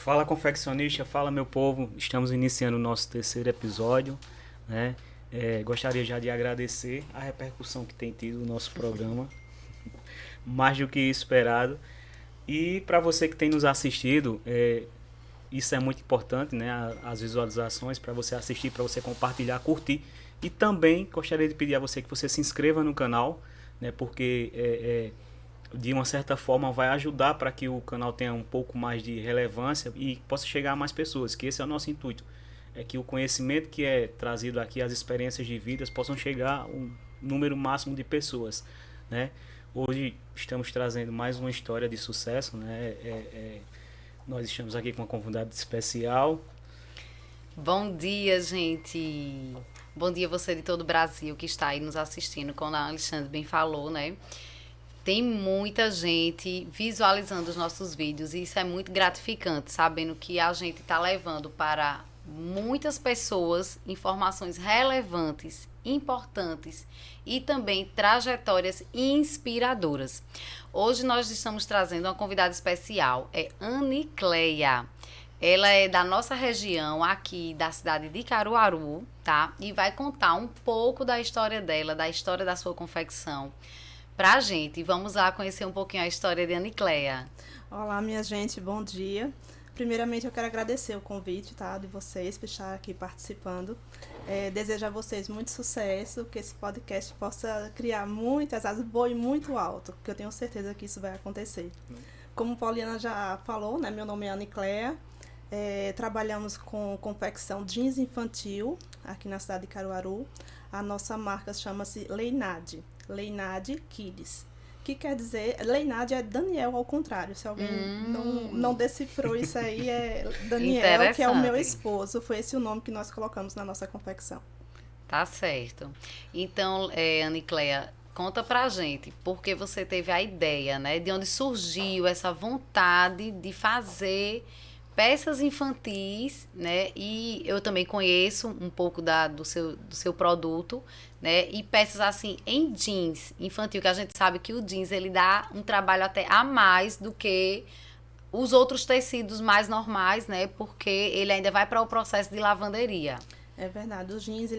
Fala confeccionista, fala meu povo, estamos iniciando o nosso terceiro episódio, né? Gostaria já de agradecer a repercussão que tem tido o nosso programa, mais do que esperado. E para você que tem nos assistido, isso é muito importante, né? As visualizações, para você assistir, para você compartilhar, curtir. E também gostaria de pedir a você que você se inscreva no canal, né? Porque de uma certa forma vai ajudar para que o canal tenha um pouco mais de relevância e possa chegar a mais pessoas, que esse é o nosso intuito. É que o conhecimento que é trazido aqui, as experiências de vidas, possam chegar a um número máximo de pessoas, né? Hoje estamos trazendo mais uma história de sucesso, né? Nós estamos aqui com uma convidada especial. Bom dia, gente! Bom dia você de todo o Brasil que está aí nos assistindo, como a Alexandre bem falou, né? Tem muita gente visualizando os nossos vídeos e isso é muito gratificante, sabendo que a gente está levando para muitas pessoas informações relevantes, importantes e também trajetórias inspiradoras. Hoje nós estamos trazendo uma convidada especial, é Anicleia. Ela é da nossa região, aqui da cidade de Caruaru, tá? E vai contar um pouco da história dela, da história da sua confecção pra gente. Vamos lá conhecer um pouquinho a história de Anicleia. Olá, minha gente, bom dia. Primeiramente, eu quero agradecer o convite, tá, de vocês por estar aqui participando. Desejo a vocês muito sucesso, que esse podcast possa criar muitas asas, voe muito alto, porque eu tenho certeza que isso vai acontecer. Como Pauliana já falou, né, meu nome é Anicleia. Trabalhamos com confecção jeans infantil aqui na cidade de Caruaru. A nossa marca chama-se Leinade Kids, que quer dizer, Leinade é Daniel ao contrário, se alguém não decifrou isso aí, é Daniel, que é o meu esposo, foi esse o nome que nós colocamos na nossa confecção. Tá certo. Então, Anicleia, conta pra gente, porque você teve a ideia, né, de onde surgiu essa vontade de fazer peças infantis, né? E eu também conheço um pouco do seu produto, né? E peças assim em jeans infantil, que a gente sabe que o jeans ele dá um trabalho até a mais do que os outros tecidos mais normais, né? Porque ele ainda vai para o processo de lavanderia. É verdade, o jeans,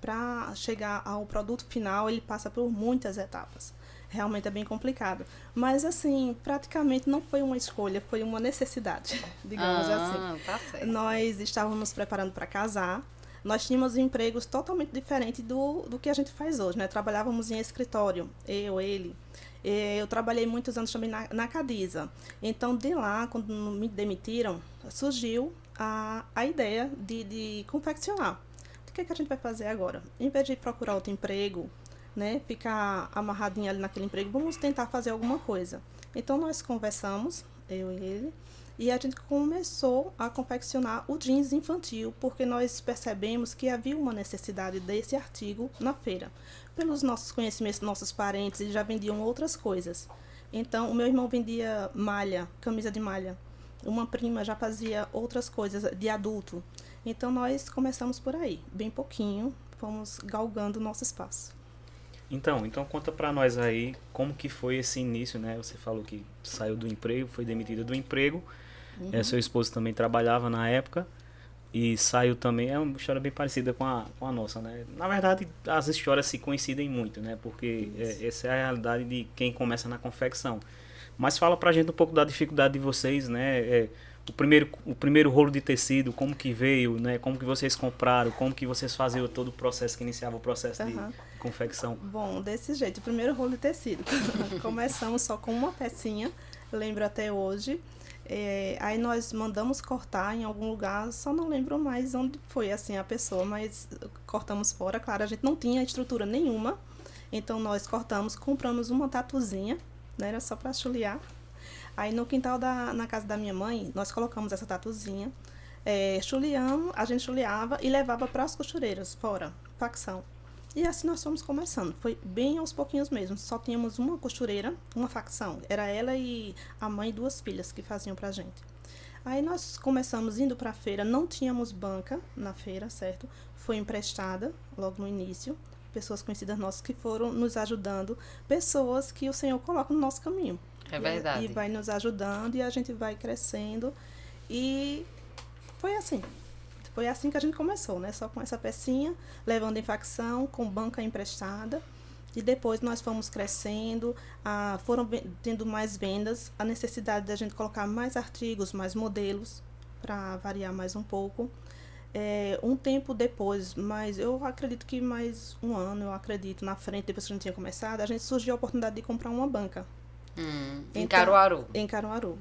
para chegar ao produto final, ele passa por muitas etapas. Realmente é bem complicado. Mas, assim, praticamente não foi uma escolha, foi uma necessidade, digamos assim. Tá certo. Nós estávamos nos preparando para casar. Nós tínhamos empregos totalmente diferentes do que a gente faz hoje, né? Trabalhávamos em escritório, ele. Eu trabalhei muitos anos também na Cadisa. Então, de lá, quando me demitiram, surgiu a ideia de confeccionar. O que a gente vai fazer agora? Em vez de procurar outro emprego, né, ficar amarradinha ali naquele emprego, vamos tentar fazer alguma coisa. Então, nós conversamos, eu e ele, e a gente começou a confeccionar o jeans infantil, porque nós percebemos que havia uma necessidade desse artigo na feira. Pelos nossos conhecimentos, nossos parentes, eles já vendiam outras coisas. Então, o meu irmão vendia malha, camisa de malha. Uma prima já fazia outras coisas de adulto. Então, nós começamos por aí, bem pouquinho, fomos galgando o nosso espaço. Então conta pra nós aí como que foi esse início, né? Você falou que saiu do emprego, foi demitida do emprego. Seu esposo também trabalhava na época e saiu também. É uma história bem parecida com a nossa, né? Na verdade, as histórias se coincidem muito, né? Porque essa é a realidade de quem começa na confecção. Mas fala pra gente um pouco da dificuldade de vocês, né? O primeiro rolo de tecido, como que veio, né? Como que vocês compraram, como que vocês faziam todo o processo que iniciava o processo de confecção. Bom, desse jeito, o primeiro rolo de tecido. Começamos só com uma pecinha, lembro até hoje. Aí nós mandamos cortar em algum lugar, só não lembro mais onde foi assim a pessoa, mas cortamos fora. Claro, a gente não tinha estrutura nenhuma, então nós cortamos, compramos uma tatuzinha, né? Era só para chulear. Aí no quintal na casa da minha mãe, nós colocamos essa tatuzinha, chuleamos, a gente chuleava e levava para as costureiras, fora, facção. E assim nós fomos começando, foi bem aos pouquinhos mesmo, só tínhamos uma costureira, uma facção, era ela e a mãe e 2 filhas que faziam pra gente. Aí nós começamos indo pra feira, não tínhamos banca na feira, certo? Foi emprestada logo no início, pessoas conhecidas nossas que foram nos ajudando, pessoas que o Senhor coloca no nosso caminho. É verdade. E vai nos ajudando e a gente vai crescendo. E foi assim. Foi assim que a gente começou, né? Só com essa pecinha, levando em facção, com banca emprestada. E depois nós fomos crescendo, foram tendo mais vendas, a necessidade da gente colocar mais artigos, mais modelos, para variar mais um pouco. Um tempo depois, mas eu acredito que mais um ano, eu acredito, na frente, depois que a gente tinha começado, a gente surgiu a oportunidade de comprar uma banca. Em Caruaru. Em Caruaru.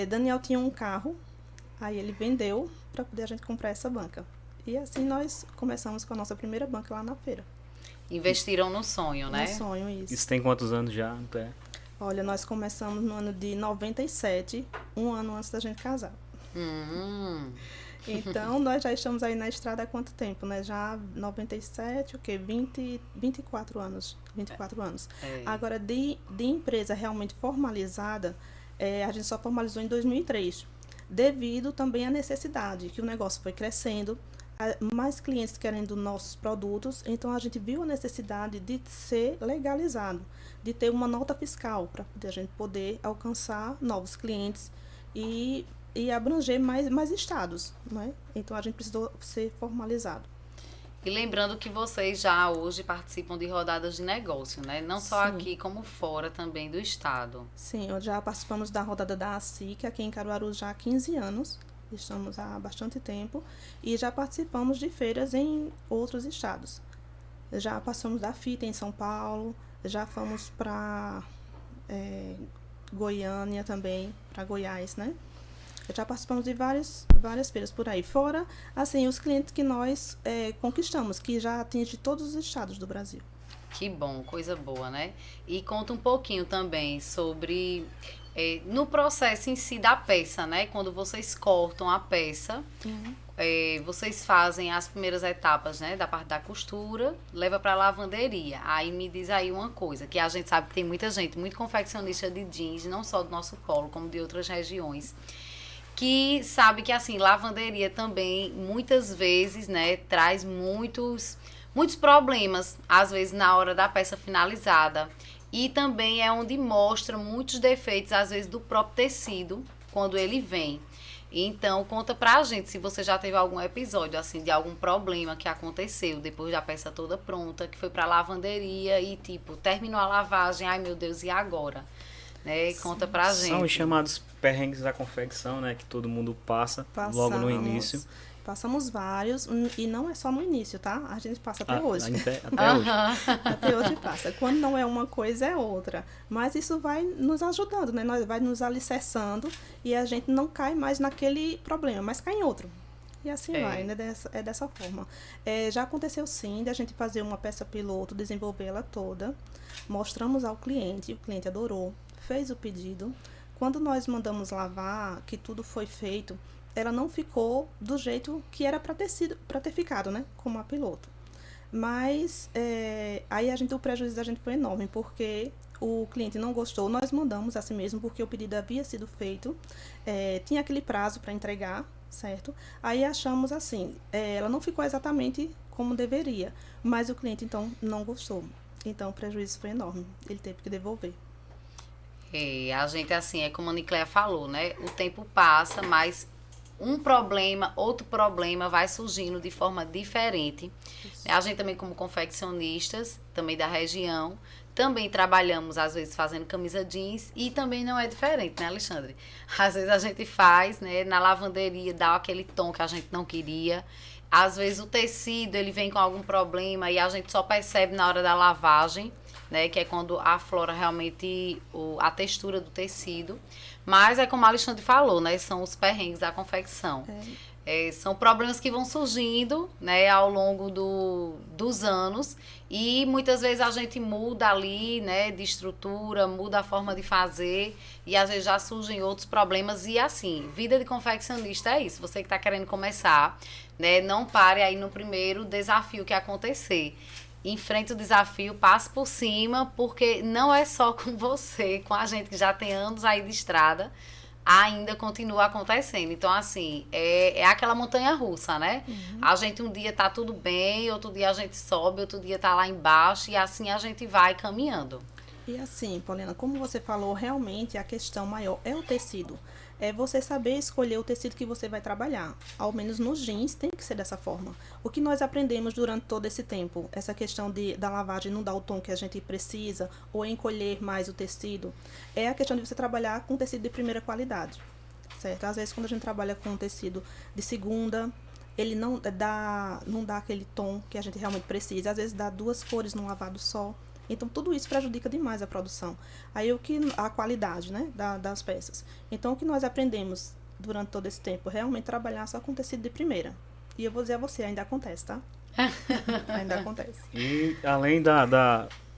Daniel tinha um carro, aí ele vendeu para poder a gente comprar essa banca. E assim nós começamos com a nossa primeira banca lá na feira. Investiram no sonho, né? No sonho, isso. Isso tem quantos anos já? Olha, nós começamos no ano de 97, um ano antes da gente casar. Então, nós já estamos aí na estrada há quanto tempo, né? Já 97, o quê? 24 anos. 24 anos. Agora, de empresa realmente formalizada, a gente só formalizou em 2003. Devido também à necessidade, que o negócio foi crescendo, mais clientes querendo nossos produtos, então a gente viu a necessidade de ser legalizado, de ter uma nota fiscal para a gente poder alcançar novos clientes e abranger mais estados, né? Então a gente precisou ser formalizado. E lembrando que vocês já hoje participam de rodadas de negócio, né? Não só Sim. aqui, como fora também do estado. Sim, já participamos da rodada da ASIC, aqui em Caruaru já há 15 anos. Estamos há bastante tempo. E já participamos de feiras em outros estados. Já passamos da FITA em São Paulo, já fomos para Goiânia também, para Goiás, né? Já participamos de várias feiras por aí. Fora, assim, os clientes que nós conquistamos, que já atinge todos os estados do Brasil. Que bom, coisa boa, né? E conta um pouquinho também sobre, no processo em si da peça, né? Quando vocês cortam a peça, vocês fazem as primeiras etapas, né? Da parte da costura, leva para a lavanderia. Aí me diz aí uma coisa, que a gente sabe que tem muita gente, muito confeccionista de jeans, não só do nosso polo, como de outras regiões, que sabe que, assim, lavanderia também, muitas vezes, né, traz muitos problemas, às vezes, na hora da peça finalizada. E também é onde mostra muitos defeitos, às vezes, do próprio tecido, quando ele vem. Então, conta pra gente se você já teve algum episódio, assim, de algum problema que aconteceu depois da peça toda pronta, que foi pra lavanderia e, tipo, terminou a lavagem, ai, meu Deus, e agora? Né? Conta pra gente. São os chamados perrengues da confecção, né? Que todo mundo passa logo no início. Passamos vários, e não é só no início, tá? A gente passa até hoje. Até hoje. Até hoje passa. Quando não é uma coisa, é outra. Mas isso vai nos ajudando, né? Vai nos alicerçando e a gente não cai mais naquele problema, mas cai em outro. E assim vai, né? Dessa forma. Já aconteceu sim, de a gente fazer uma peça piloto, desenvolver ela toda. Mostramos ao cliente, o cliente adorou, fez o pedido. Quando nós mandamos lavar, que tudo foi feito, ela não ficou do jeito que era para ter ficado, né? Como a piloto. Mas aí o prejuízo da gente foi enorme, porque o cliente não gostou. Nós mandamos assim mesmo, porque o pedido havia sido feito, tinha aquele prazo para entregar, certo? Aí achamos assim, ela não ficou exatamente como deveria, mas o cliente então não gostou. Então o prejuízo foi enorme, ele teve que devolver. A gente, assim, é como a Nicléia falou, né? O tempo passa, mas um problema, outro problema vai surgindo de forma diferente. Isso. A gente também, como confeccionistas, também da região, também trabalhamos, às vezes, fazendo camisa jeans e também não é diferente, né, Alexandre? Às vezes a gente faz, né, na lavanderia, dá aquele tom que a gente não queria. Às vezes o tecido, ele vem com algum problema e a gente só percebe na hora da lavagem, né, que é quando aflora realmente a textura do tecido. Mas é como a Alexandre falou, né, são os perrengues da confecção. São problemas que vão surgindo, né, ao longo dos anos e muitas vezes a gente muda ali, né, de estrutura, muda a forma de fazer e às vezes já surgem outros problemas e assim, vida de confeccionista é isso. Você que está querendo começar, né, não pare aí no primeiro desafio que acontecer. Enfrente o desafio, passe por cima, porque não é só com você, com a gente que já tem anos aí de estrada, ainda continua acontecendo. Então, assim, é aquela montanha-russa, né? Uhum. A gente um dia tá tudo bem, outro dia a gente sobe, outro dia tá lá embaixo, e assim a gente vai caminhando. E assim, Paulina, como você falou, realmente a questão maior é o tecido. É você saber escolher o tecido que você vai trabalhar. Ao menos nos jeans tem que ser dessa forma. O que nós aprendemos durante todo esse tempo, essa questão da lavagem não dar o tom que a gente precisa, ou encolher mais o tecido, é a questão de você trabalhar com tecido de primeira qualidade, certo? Às vezes quando a gente trabalha com tecido de segunda, ele não dá aquele tom que a gente realmente precisa. Às vezes dá 2 cores num lavado só. Então, tudo isso prejudica demais a produção. Aí, a qualidade, né, das peças. Então, o que nós aprendemos durante todo esse tempo? Realmente trabalhar só com tecido de primeira. E eu vou dizer a você, ainda acontece, tá? Ainda acontece. E além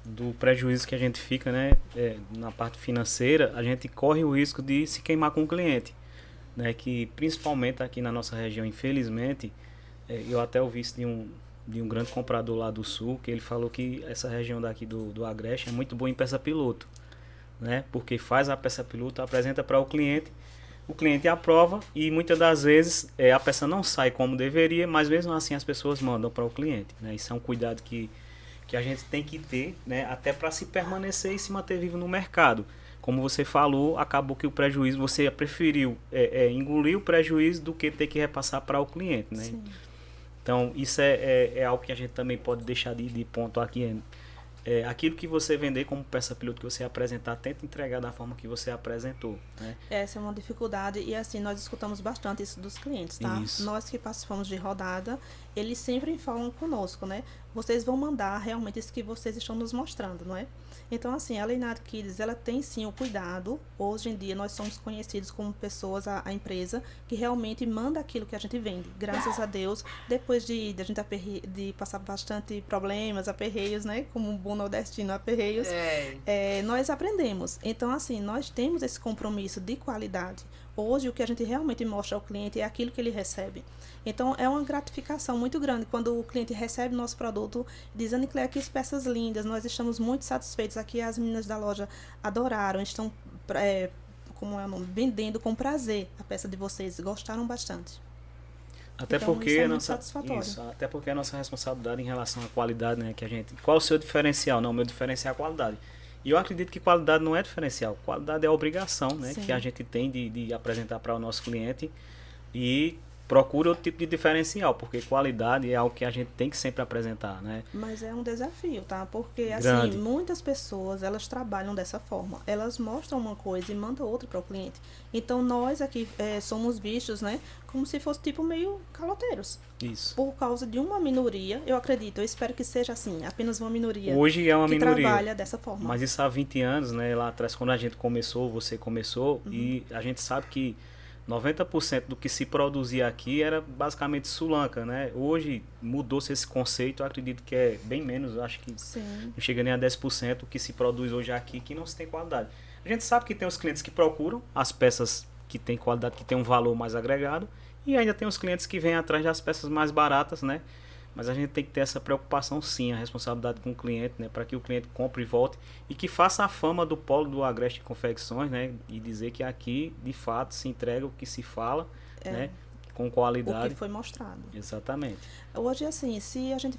do prejuízo que a gente fica, né, na parte financeira, a gente corre o risco de se queimar com o cliente. Né, que principalmente aqui na nossa região, infelizmente, eu até ouvi isso de um grande comprador lá do sul, que ele falou que essa região daqui do Agreste é muito boa em peça piloto, né, porque faz a peça piloto, apresenta para o cliente aprova e muitas das vezes a peça não sai como deveria, mas mesmo assim as pessoas mandam para o cliente, né, isso é um cuidado que a gente tem que ter, né, até para se permanecer e se manter vivo no mercado. Como você falou, acabou que o prejuízo, você preferiu engolir o prejuízo do que ter que repassar para o cliente, né? Sim. Então, isso é algo que a gente também pode deixar de ponto aqui. Aquilo que você vender como peça piloto que você apresentar, tenta entregar da forma que você apresentou, né? Essa é uma dificuldade e assim, nós escutamos bastante isso dos clientes, tá? Isso. Nós que participamos de rodada, eles sempre falam conosco, né? Vocês vão mandar realmente isso que vocês estão nos mostrando, não é? Então, assim, a Leinart Kids, ela tem sim o cuidado. Hoje em dia, nós somos conhecidos como pessoas, a empresa, que realmente manda aquilo que a gente vende. Graças a Deus, depois de a gente de passar bastante problemas, aperreios, né? Como um bom nordestino, aperreios, nós aprendemos. Então, assim, nós temos esse compromisso de qualidade. Hoje, o que a gente realmente mostra ao cliente é aquilo que ele recebe. Então, é uma gratificação muito grande quando o cliente recebe o nosso produto, diz, Ana Cléia, que peças lindas, nós estamos muito satisfeitos. Aqui as meninas da loja adoraram, estão vendendo com prazer a peça de vocês, gostaram bastante. Até então, porque isso é muito satisfatório. até porque a nossa responsabilidade em relação à qualidade, né, que a gente, qual o seu diferencial? Não, o meu diferencial é a qualidade. E eu acredito que qualidade não é diferencial, qualidade é a obrigação, né, que a gente tem de apresentar para o nosso cliente e procura outro tipo de diferencial, porque qualidade é algo que a gente tem que sempre apresentar, né? Mas é um desafio, tá? Porque, Grande. assim, muitas pessoas, elas trabalham dessa forma. Elas mostram uma coisa e mandam outra para o cliente. Então, nós aqui somos vistos, né? Como se fosse, tipo, meio caloteiros. Isso. Por causa de uma minoria, eu acredito, eu espero que seja assim, apenas uma minoria. Hoje é uma que minoria. trabalha dessa forma. Mas isso há 20 anos, né? Lá atrás, quando a gente começou, você começou, e a gente sabe que 90% do que se produzia aqui era basicamente sulanca, né? Hoje mudou-se esse conceito, eu acredito que é bem menos, eu acho que Sim. não chega nem a 10% que se produz hoje aqui que não se tem qualidade. A gente sabe que tem os clientes que procuram as peças que têm qualidade, que têm um valor mais agregado, e ainda tem os clientes que vêm atrás das peças mais baratas, né? Mas a gente tem que ter essa preocupação sim, a responsabilidade com o cliente, né, para que o cliente compre e volte e que faça a fama do polo do Agreste Confecções, né, e dizer que aqui de fato se entrega o que se fala, né, com qualidade. O que foi mostrado. Exatamente. Hoje, assim, se a gente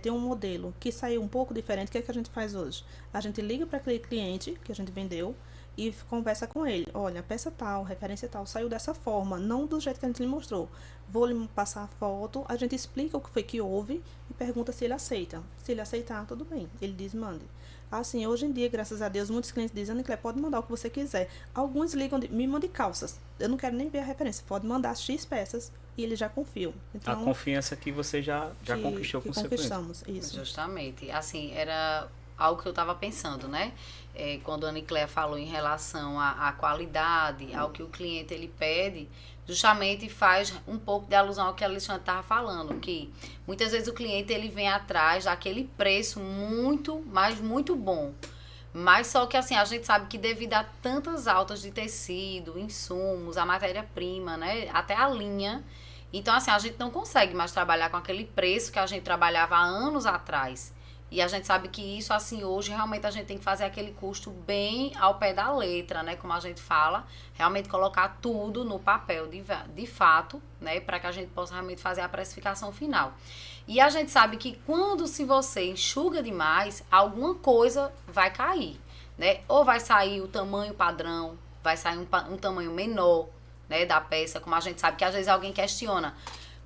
tem um modelo que saiu um pouco diferente, o que é que a gente faz hoje? A gente liga para aquele cliente que a gente vendeu e conversa com ele. Olha, a peça tal, referência tal, saiu dessa forma, não do jeito que a gente lhe mostrou. Vou lhe passar a foto, a gente explica o que foi que houve e pergunta se ele aceita. Se ele aceitar, tudo bem. Ele diz, mande. Assim, hoje em dia, graças a Deus, muitos clientes dizem, Ana Cléia, pode mandar o que você quiser. Alguns ligam, me mande calças. Eu não quero nem ver a referência. Pode mandar X peças e eles já confiam. Então, a confiança que você já conquistou com o seu cliente. Conquistamos, isso. Justamente. Assim, era algo que eu estava pensando, né? Quando a Ana Cléia falou em relação à qualidade, ao que o cliente ele pede, justamente faz um pouco de alusão ao que a Alexandre estava falando, que muitas vezes o cliente ele vem atrás daquele preço muito, mas muito bom. Mas só que assim, a gente sabe que devido a tantas altas de tecido, insumos, a matéria-prima, né, até a linha, então assim, a gente não consegue mais trabalhar com aquele preço que a gente trabalhava há anos atrás. E a gente sabe que isso, assim, hoje realmente a gente tem que fazer aquele custo bem ao pé da letra, né? Como a gente fala, realmente colocar tudo no papel de fato, né? Para que a gente possa realmente fazer a precificação final. E a gente sabe que se você enxuga demais, alguma coisa vai cair, né? Ou vai sair o tamanho padrão, vai sair um tamanho menor, né, da peça, como a gente sabe que às vezes alguém questiona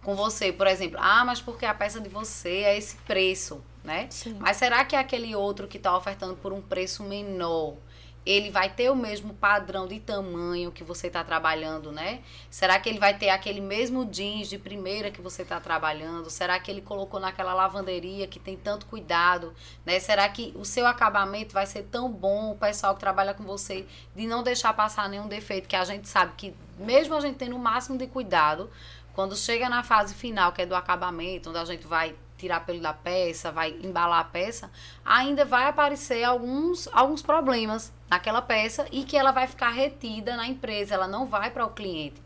com você, por exemplo, mas porque a peça de você é esse preço, né? Sim. Mas será que aquele outro que está ofertando por um preço menor, ele vai ter o mesmo padrão de tamanho que você está trabalhando, né? Será que ele vai ter aquele mesmo jeans de primeira que você está trabalhando? Será que ele colocou naquela lavanderia que tem tanto cuidado, né? Será que o seu acabamento vai ser tão bom, o pessoal que trabalha com você, de não deixar passar nenhum defeito, que a gente sabe que mesmo a gente tendo o máximo de cuidado, quando chega na fase final, que é do acabamento, onde a gente vai tirar pelo da peça, vai embalar a peça, ainda vai aparecer alguns problemas naquela peça e que ela vai ficar retida na empresa, ela não vai para o cliente.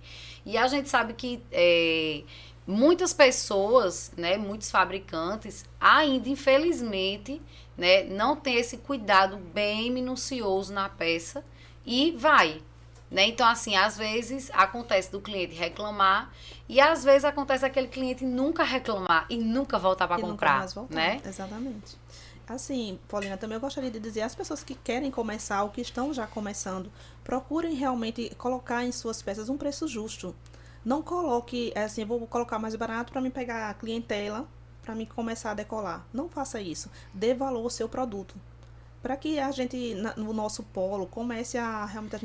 E a gente sabe que muitas pessoas, né, muitos fabricantes, ainda infelizmente, né, não tem esse cuidado bem minucioso na peça e vai. Né? Então, assim, às vezes acontece do cliente reclamar e às vezes acontece aquele cliente nunca reclamar e nunca voltar para comprar, nunca mais voltar, né? Exatamente. Assim, Paulina, também eu gostaria de dizer, as pessoas que querem começar ou que estão já começando, procurem realmente colocar em suas peças um preço justo. Não coloque, assim, eu vou colocar mais barato para me pegar a clientela, para me começar a decolar. Não faça isso. Dê valor ao seu produto. Para que a gente, no nosso polo, comece a realmente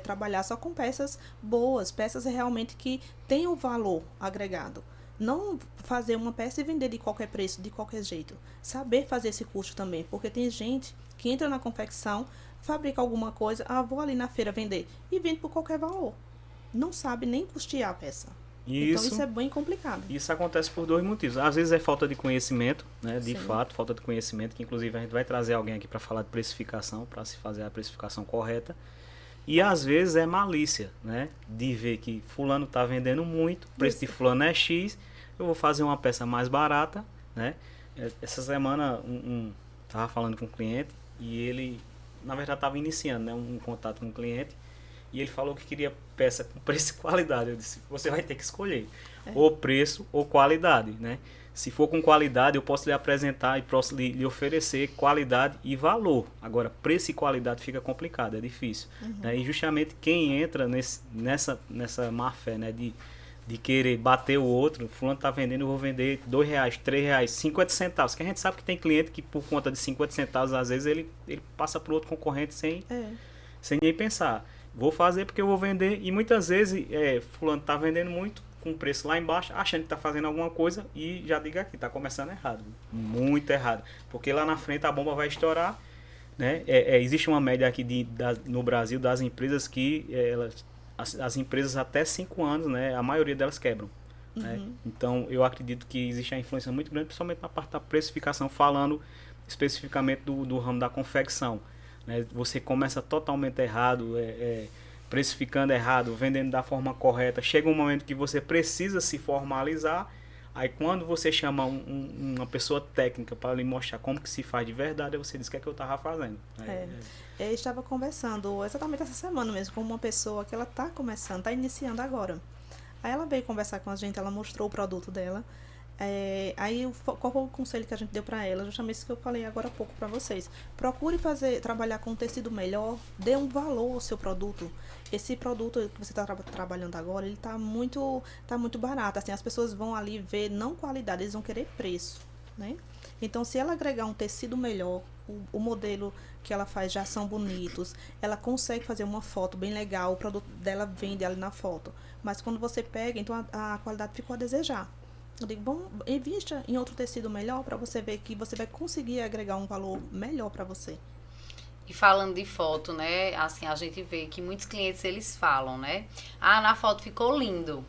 trabalhar só com peças boas, peças realmente que tenham valor agregado. Não fazer uma peça e vender de qualquer preço, de qualquer jeito. Saber fazer esse custo também, porque tem gente que entra na confecção, fabrica alguma coisa, vou ali na feira vender, e vende por qualquer valor. Não sabe nem custear a peça. Então isso é bem complicado. Isso acontece por dois motivos. Às vezes é falta de conhecimento, né? De Sim. fato, falta de conhecimento, que inclusive a gente vai trazer alguém aqui para falar de precificação, para se fazer a precificação correta. E às vezes é malícia, né? De ver que fulano está vendendo muito, o preço de fulano é X, eu vou fazer uma peça mais barata, né? Essa semana tava falando com um cliente e ele, na verdade, estava iniciando, né, um contato com o cliente. E ele falou que queria peça com preço e qualidade. Eu disse, você vai ter que escolher ou preço ou qualidade, né? Se for com qualidade, eu posso lhe apresentar e posso lhe oferecer qualidade e valor. Agora, preço e qualidade fica complicado, é difícil. Né? E justamente quem entra nessa má fé, né? De querer bater o outro, fulano está vendendo, eu vou vender R$2, R$3, 50 centavos. Que a gente sabe que tem cliente que por conta de 50 centavos, às vezes ele passa para o outro concorrente sem nem pensar. Vou fazer porque eu vou vender. E muitas vezes fulano está vendendo muito com preço lá embaixo, achando que está fazendo alguma coisa, e já diga aqui, está começando errado. Muito errado. Porque lá na frente a bomba vai estourar. Né? Existe uma média aqui no Brasil das empresas que as empresas até 5 anos, né, a maioria delas quebram. Né? Então eu acredito que existe uma influência muito grande, principalmente na parte da precificação, falando especificamente do ramo da confecção. Né? Você começa totalmente errado, precificando errado, vendendo da forma correta. Chega um momento que você precisa se formalizar. Aí quando você chama uma pessoa técnica para lhe mostrar como que se faz de verdade, aí você diz que é que eu estava fazendo. Eu estava conversando exatamente essa semana mesmo com uma pessoa que ela está começando, está iniciando agora. Aí ela veio conversar com a gente, ela mostrou o produto dela. Aí qual foi o conselho que a gente deu para ela? Justamente isso que eu falei agora há pouco para vocês. Procure trabalhar com um tecido melhor, dê um valor ao seu produto. Esse produto que você está trabalhando agora, ele tá muito barato. Assim, as pessoas vão ali ver não qualidade, eles vão querer preço, né? Então, se ela agregar um tecido melhor, o modelo que ela faz já são bonitos, ela consegue fazer uma foto bem legal, o produto dela vende ali na foto. Mas quando você pega, então a qualidade ficou a desejar. Eu digo, bom, invista em outro tecido melhor para você ver que você vai conseguir agregar um valor melhor para você. E falando de foto, né, assim, a gente vê que muitos clientes, eles falam, né, na foto ficou lindo.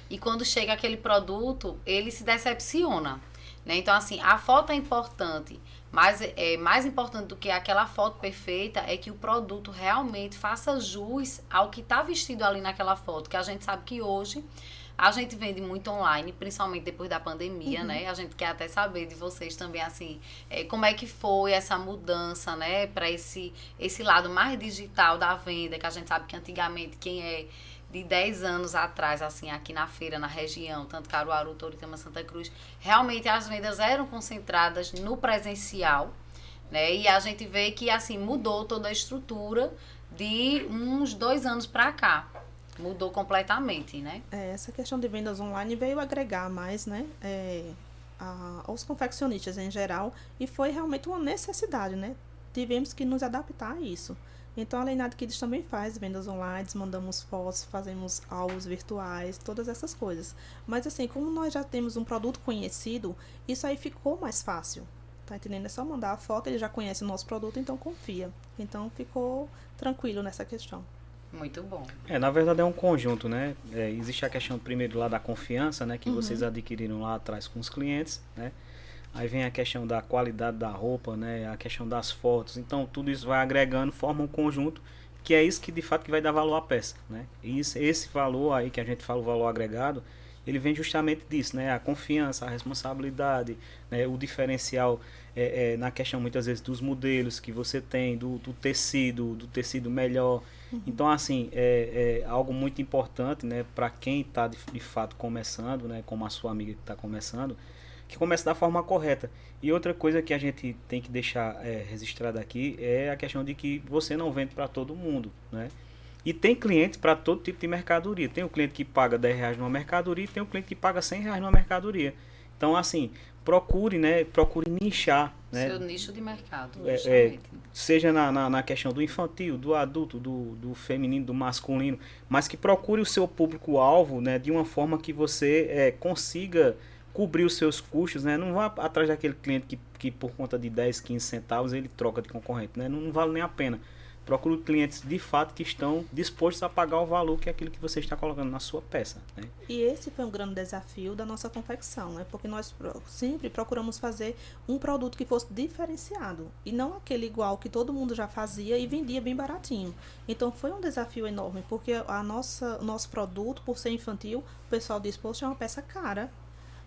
E quando chega aquele produto, ele se decepciona, né? Então, assim, a foto é importante, mas mais importante do que aquela foto perfeita é que o produto realmente faça jus ao que está vestido ali naquela foto, que a gente sabe que hoje a gente vende muito online, principalmente depois da pandemia, né? A gente quer até saber de vocês também, assim, como é que foi essa mudança, né? Para esse lado mais digital da venda, que a gente sabe que antigamente quem é de 10 anos atrás, assim, aqui na feira, na região, tanto Caruaru, Toritama, Santa Cruz, realmente as vendas eram concentradas no presencial, né? E a gente vê que, assim, mudou toda a estrutura de uns 2 anos para cá. Mudou completamente, né? Essa questão de vendas online veio agregar mais, né? Aos confeccionistas em geral, e foi realmente uma necessidade, né? Tivemos que nos adaptar a isso. Então, a Leinad Kids também faz vendas online, mandamos fotos, fazemos aulas virtuais, todas essas coisas. Mas assim, como nós já temos um produto conhecido, isso aí ficou mais fácil. Tá entendendo? É só mandar a foto, ele já conhece o nosso produto, então confia. Então, ficou tranquilo nessa questão. Muito bom. Na verdade é um conjunto, né? Existe a questão primeiro lá da confiança, né? Que vocês adquiriram lá atrás com os clientes, né? Aí vem a questão da qualidade da roupa, né? A questão das fotos. Então tudo isso vai agregando, forma um conjunto, que é isso que de fato que vai dar valor à peça, né? E esse valor aí que a gente fala, o valor agregado, ele vem justamente disso, né? A confiança, a responsabilidade, né? O diferencial na questão muitas vezes dos modelos que você tem, do tecido melhor. Então, assim, é algo muito importante, né, para quem está de fato começando, né, como a sua amiga que está começando, que comece da forma correta. E outra coisa que a gente tem que deixar registrada aqui é a questão de que você não vende para todo mundo, né? E tem clientes para todo tipo de mercadoria. Tem o cliente que paga R$10 numa mercadoria e tem o cliente que paga R$100 numa mercadoria. Então, assim, procure nichar, né? Seu nicho de mercado, Seja na questão do infantil, do adulto, do feminino, do masculino, mas que procure o seu público-alvo, né, de uma forma que você consiga cobrir os seus custos, né? Não vá atrás daquele cliente que por conta de 10, 15 centavos ele troca de concorrente, né? Não vale nem a pena. Procure clientes de fato que estão dispostos a pagar o valor que é aquilo que você está colocando na sua peça, né? E esse foi um grande desafio da nossa confecção, né? Porque nós sempre procuramos fazer um produto que fosse diferenciado e não aquele igual que todo mundo já fazia e vendia bem baratinho. Então foi um desafio enorme, porque o nosso produto, por ser infantil, o pessoal diz, poxa, é uma peça cara.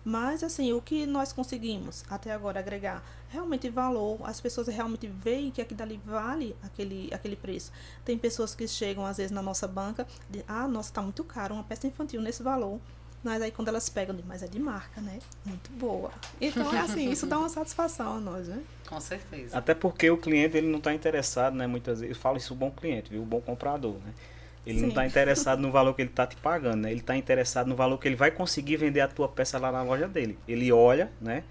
Mas, assim, o que nós conseguimos até agora agregar realmente valor, as pessoas realmente veem que aquilo dali vale aquele preço. Tem pessoas que chegam, às vezes, na nossa banca, de, nossa, tá muito caro uma peça infantil nesse valor. Mas aí, quando elas pegam, mas é de marca, né? Muito boa. Então, é assim, isso dá uma satisfação a nós, né? Com certeza. Até porque o cliente, ele não está interessado, né? Muitas vezes, eu falo isso o bom cliente, viu? O bom comprador, né? Ele não está interessado no valor que ele está te pagando, né? Ele está interessado no valor que ele vai conseguir vender a tua peça lá na loja dele. Ele olha, né?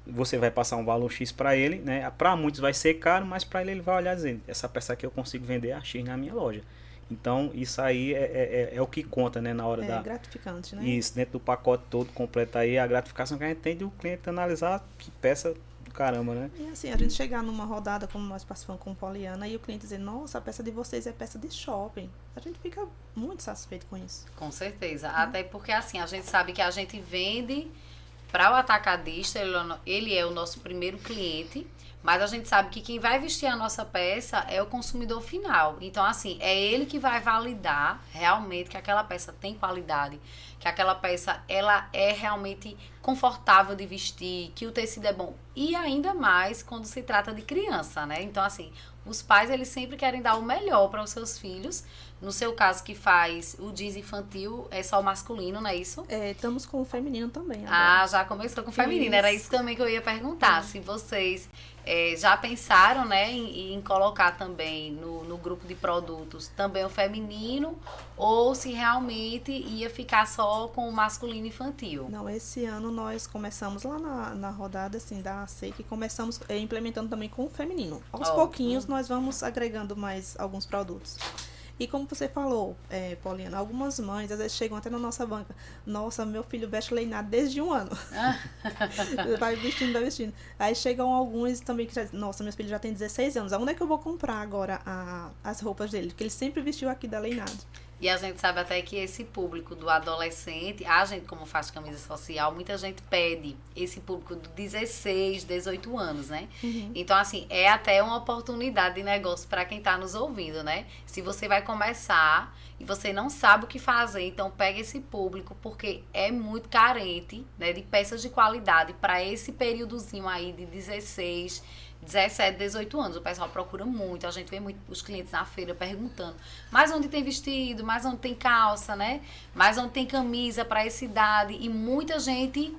Você vai passar um valor X para ele, né? Para muitos vai ser caro, mas para ele vai olhar dizendo, essa peça aqui eu consigo vender a X na minha loja. Então, isso aí é o que conta, né? Na hora É gratificante, né? Isso, dentro do pacote todo completo aí, a gratificação que a gente tem de o cliente analisar que peça do caramba, né? E assim, a gente chegar numa rodada como nós participamos com Poliana e o cliente dizer, nossa, a peça de vocês é peça de shopping. A gente fica muito satisfeito com isso. Com certeza. Até porque, assim, a gente sabe que a gente vende para o atacadista, ele é o nosso primeiro cliente, mas a gente sabe que quem vai vestir a nossa peça é o consumidor final. Então, assim, é ele que vai validar realmente que aquela peça tem qualidade, que aquela peça ela é realmente confortável de vestir, que o tecido é bom. E ainda mais quando se trata de criança, né? Então, assim, os pais, eles sempre querem dar o melhor para os seus filhos. No seu caso, que faz o jeans infantil, é só o masculino, não é isso? Estamos com o feminino também agora. Já começou com o feminino. Era isso também que eu ia perguntar. Se vocês já pensaram, né, em colocar também no grupo de produtos também o feminino, ou se realmente ia ficar só com o masculino infantil? Não, esse ano nós começamos lá na rodada assim, da ACEI, que começamos implementando também com o feminino. Aos pouquinhos nós vamos agregando mais alguns produtos. E como você falou, Poliana, algumas mães às vezes chegam até na nossa banca. Nossa, meu filho veste Leinad desde 1 ano. Vai vestindo. Aí chegam alguns também que já dizem, nossa, meu filho já tem 16 anos. Onde é que eu vou comprar agora as roupas dele? Porque ele sempre vestiu aqui da Leinad. E a gente sabe até que esse público do adolescente, a gente como faz camisa social, muita gente pede esse público de 16, 18 anos, né? Uhum. Então, assim, é até uma oportunidade de negócio para quem está nos ouvindo, né? Se você vai começar e você não sabe o que fazer, então pega esse público, porque é muito carente, né, de peças de qualidade para esse períodozinho aí de 16, 17, 18 anos. O pessoal procura muito, a gente vê muito os clientes na feira perguntando, mas onde tem vestido, mas onde tem calça, né? Mas onde tem camisa para essa idade, e muita gente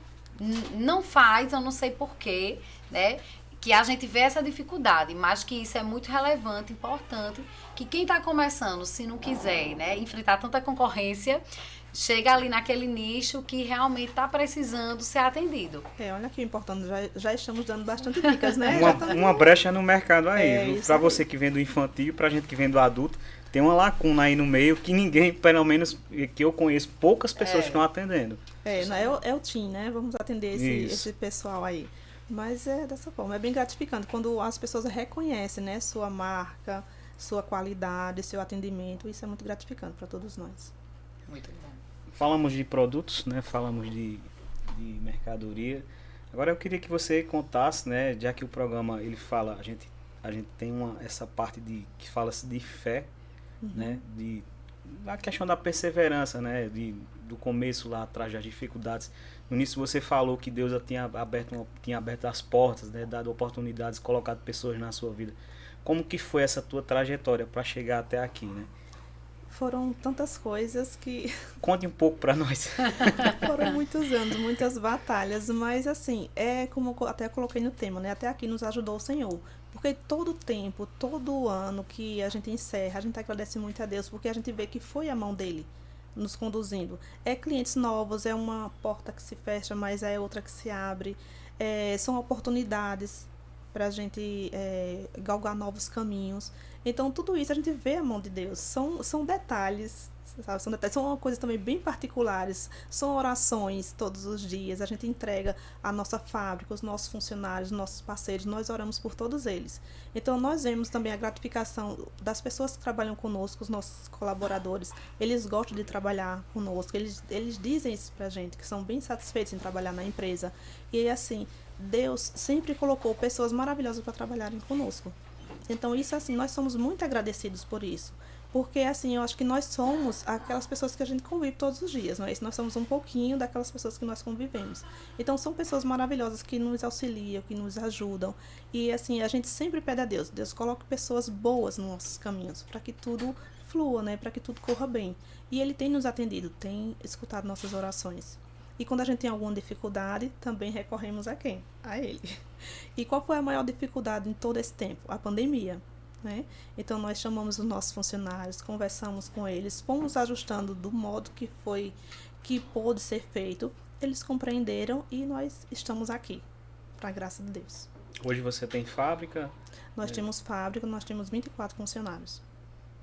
não faz, eu não sei porquê, né? que a gente vê essa dificuldade, mas que isso é muito relevante, importante, que quem está começando, se não quiser, né, enfrentar tanta concorrência, chega ali naquele nicho que realmente está precisando ser atendido. Olha que importante, já estamos dando bastante dicas, né? Uma brecha no mercado aí, isso para aí. você que vem do infantil, pra gente que vem do adulto, tem uma lacuna aí no meio que ninguém, pelo menos que eu conheço, poucas pessoas estão atendendo. É o TIM, né? Vamos atender esse pessoal aí. Mas é dessa forma, é bem gratificante quando as pessoas reconhecem, né, sua marca, sua qualidade, seu atendimento. Isso é muito gratificante para todos nós. Muito bom. Falamos de produtos, né? Falamos de mercadoria. Agora eu queria que você contasse, né? Já que o programa ele fala, a gente tem essa parte que fala-se de fé, né? A questão da perseverança, né? Do começo lá atrás das dificuldades. No início você falou que Deus tinha aberto as portas, né? Dado oportunidades, colocado pessoas na sua vida. Como que foi essa tua trajetória para chegar até aqui, né? Foram tantas coisas que... Conte um pouco para nós. Foram muitos anos, muitas batalhas, mas assim, como eu até coloquei no tema, né? Até aqui nos ajudou o Senhor. Porque todo tempo, todo ano que a gente encerra, a gente agradece muito a Deus, porque a gente vê que foi a mão dele nos conduzindo. Clientes novos, é uma porta que se fecha, mas é outra que se abre. São oportunidades para a gente galgar novos caminhos. Então, tudo isso a gente vê a mão de Deus. São detalhes, sabe? São coisas também bem particulares. São orações todos os dias. A gente entrega a nossa fábrica, os nossos funcionários, os nossos parceiros. Nós oramos por todos eles. Então, nós vemos também a gratificação das pessoas que trabalham conosco, os nossos colaboradores. Eles gostam de trabalhar conosco. Eles dizem isso pra gente, que são bem satisfeitos em trabalhar na empresa. E, assim, Deus sempre colocou pessoas maravilhosas para trabalharem conosco. Então, isso, assim, nós somos muito agradecidos por isso. Porque, assim, eu acho que nós somos aquelas pessoas que a gente convive todos os dias, não é isso? Nós somos um pouquinho daquelas pessoas que nós convivemos. Então, são pessoas maravilhosas que nos auxiliam, que nos ajudam. E, assim, a gente sempre pede a Deus. Deus coloque pessoas boas nos nossos caminhos, para que tudo flua, né? Para que tudo corra bem. E Ele tem nos atendido, tem escutado nossas orações. E quando a gente tem alguma dificuldade, também recorremos a quem? A Ele. E qual foi a maior dificuldade em todo esse tempo? A pandemia, né? Então, nós chamamos os nossos funcionários, conversamos com eles, fomos ajustando do modo que pôde ser feito. Eles compreenderam e nós estamos aqui, para a graça de Deus. Hoje você tem fábrica? Nós temos fábrica, nós temos 24 funcionários.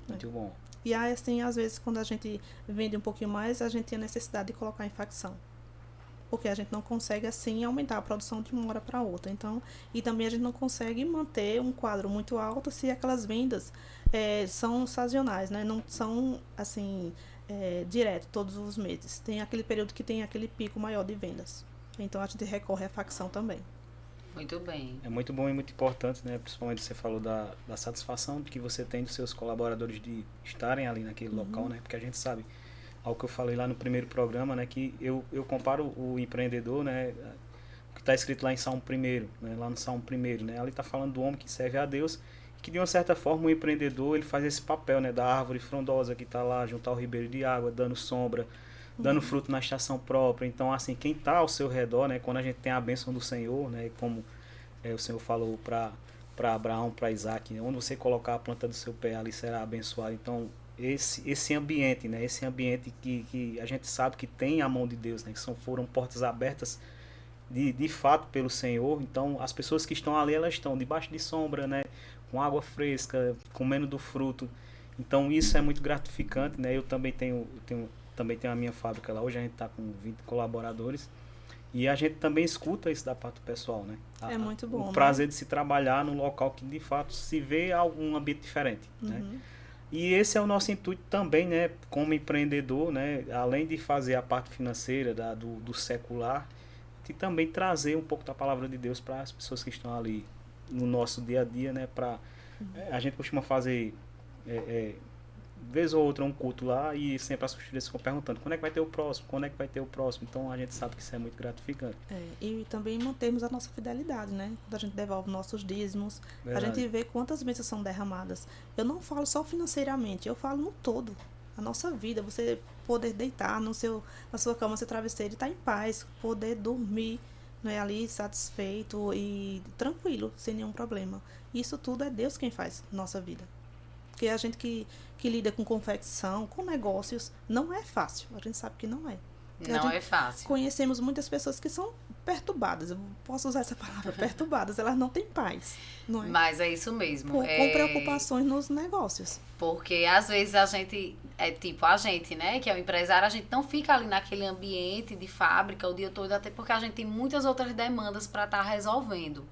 Muito bom. E aí, assim, às vezes, quando a gente vende um pouquinho mais, a gente tem a necessidade de colocar em facção. Porque a gente não consegue, assim, aumentar a produção de uma hora para outra. Então, e também a gente não consegue manter um quadro muito alto se aquelas vendas são sazonais, né? Não são, assim, direto, todos os meses. Tem aquele período que tem aquele pico maior de vendas. Então, a gente recorre à facção também. Muito bem. É muito bom e muito importante, né? Principalmente você falou da satisfação que você tem dos seus colaboradores de estarem ali naquele local, né? Porque a gente sabe, ao que eu falei lá no primeiro programa, né? Que eu comparo o empreendedor, né? O que está escrito lá em Salmo 1º, né? Lá no Salmo 1º, né? Ali está falando do homem que serve a Deus, que de uma certa forma o empreendedor, ele faz esse papel, né? Da árvore frondosa que está lá junto ao ribeiro de água, dando sombra, dando fruto na estação própria. Então, assim, quem está ao seu redor, né? Quando a gente tem a bênção do Senhor, né? Como o Senhor falou para Abraão, para Isaac, né? Onde você colocar a planta do seu pé, ali será abençoado. Então, esse ambiente, né? Esse ambiente que a gente sabe que tem a mão de Deus, né? Que foram portas abertas de fato pelo Senhor. Então, as pessoas que estão ali, elas estão debaixo de sombra, né? Com água fresca, comendo do fruto. Então, isso é muito gratificante, né? Eu também tenho a minha fábrica lá. Hoje a gente está com 20 colaboradores. E a gente também escuta isso da parte do pessoal, né? É muito bom. O prazer de se trabalhar num local que, de fato, se vê algum ambiente diferente, né? E esse é o nosso intuito também, né? Como empreendedor, né? Além de fazer a parte financeira do secular, e também trazer um pouco da palavra de Deus para as pessoas que estão ali no nosso dia a dia, né? A gente costuma fazer vez ou outra um culto lá e sempre as costureiras ficam perguntando quando é que vai ter o próximo, quando é que vai ter o próximo. Então a gente sabe que isso é muito gratificante. E também mantermos a nossa fidelidade, né? Quando a gente devolve nossos dízimos, Verdade. A gente vê quantas bênçãos são derramadas. Eu não falo só financeiramente, eu falo no todo. A nossa vida, você poder deitar na sua cama, no seu travesseiro e estar em paz, poder dormir né, ali satisfeito e tranquilo, sem nenhum problema. Isso tudo é Deus quem faz na nossa vida. Porque a gente que lida com confecção, com negócios, não é fácil. A gente sabe que não é. Não é fácil. Conhecemos muitas pessoas que são perturbadas. Eu posso usar essa palavra, perturbadas. Elas não têm paz, não é? Mas é isso mesmo. Com preocupações nos negócios. Porque às vezes a gente, a gente, né, que é o empresário, a gente não fica ali naquele ambiente de fábrica o dia todo, até porque a gente tem muitas outras demandas para estar resolvendo,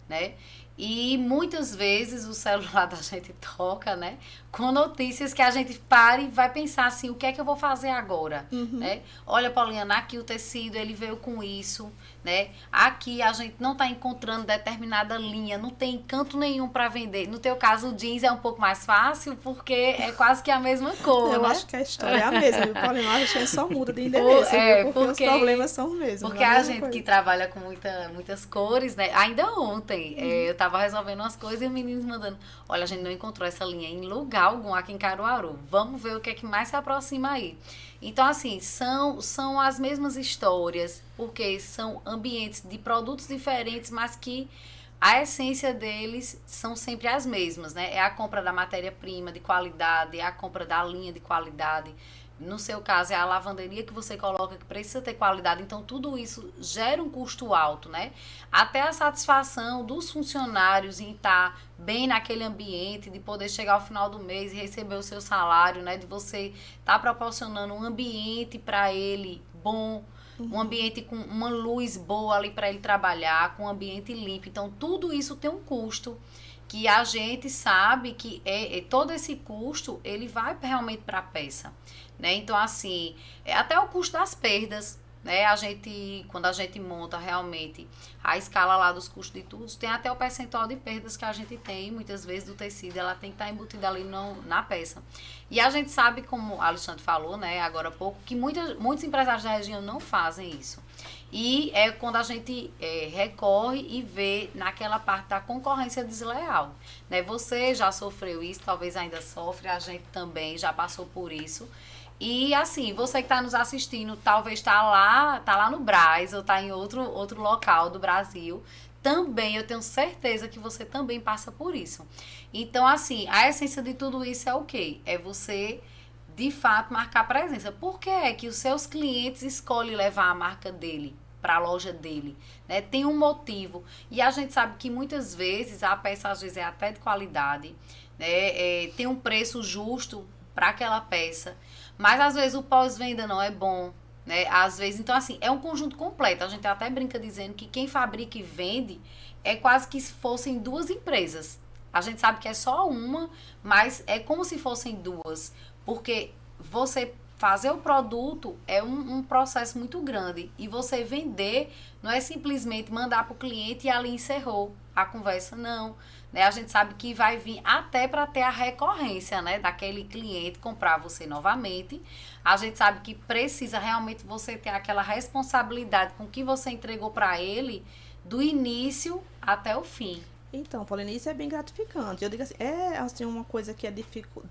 né? E muitas vezes o celular da gente toca, né, com notícias que a gente para e vai pensar assim, o que é que eu vou fazer agora, né? Olha, Pauliana, aqui o tecido, ele veio com isso, né? Aqui a gente não está encontrando determinada linha, não tem canto nenhum para vender. No teu caso, o jeans é um pouco mais fácil, porque é quase que a mesma cor, Eu né? acho que a história é a mesma, viu, Pauliana? A gente só muda de endereço, viu? Porque os problemas são os mesmos. Porque a gente que trabalha com muitas cores, né? Ainda ontem, eu tava resolvendo umas coisas e o menino mandando, olha, a gente não encontrou essa linha em lugar algum aqui em Caruaru. Vamos ver o que é que mais se aproxima aí. Então, assim, são as mesmas histórias, porque são ambientes de produtos diferentes, mas que a essência deles são sempre as mesmas, né? É a compra da matéria-prima de qualidade, é a compra da linha de qualidade. No seu caso, é a lavanderia que você coloca que precisa ter qualidade. Então, tudo isso gera um custo alto, né? Até a satisfação dos funcionários em estar bem naquele ambiente, de poder chegar ao final do mês e receber o seu salário, né? De você estar proporcionando um ambiente para ele bom, um ambiente com uma luz boa ali para ele trabalhar, com um ambiente limpo. Então, tudo isso tem um custo que a gente sabe que todo esse custo, ele vai realmente para a peça, né? Então, assim, até o custo das perdas, né? Quando a gente monta realmente a escala lá dos custos de tudo, tem até o percentual de perdas que a gente tem, muitas vezes do tecido, ela tem que estar embutida ali na peça. E a gente sabe, como o Alexandre falou, né, agora há pouco, que muitos empresários da região não fazem isso. E é quando a gente recorre e vê naquela parte da concorrência desleal, né? Você já sofreu isso, talvez ainda sofre, a gente também já passou por isso. E assim, você que está nos assistindo, talvez tá lá no Brás ou está em outro local do Brasil, também eu tenho certeza que você também passa por isso. Então, assim, a essência de tudo isso é o quê? É você, de fato, marcar presença. Por que é que os seus clientes escolhem levar a marca dele para a loja dele, né? Tem um motivo. E a gente sabe que muitas vezes a peça às vezes é até de qualidade, né? Tem um preço justo para aquela peça, mas às vezes o pós-venda não é bom, né? Às vezes, então assim, é um conjunto completo. A gente até brinca dizendo que quem fabrica e vende é quase que se fossem duas empresas. A gente sabe que é só uma, mas é como se fossem duas, porque você fazer o produto é um processo muito grande. E você vender não é simplesmente mandar para o cliente e ali encerrou a conversa, não. Né? A gente sabe que vai vir até para ter a recorrência, né, daquele cliente comprar você novamente. A gente sabe que precisa realmente você ter aquela responsabilidade com que você entregou para ele do início até o fim. Então, Paulina, isso é bem gratificante. Eu digo assim, assim uma coisa que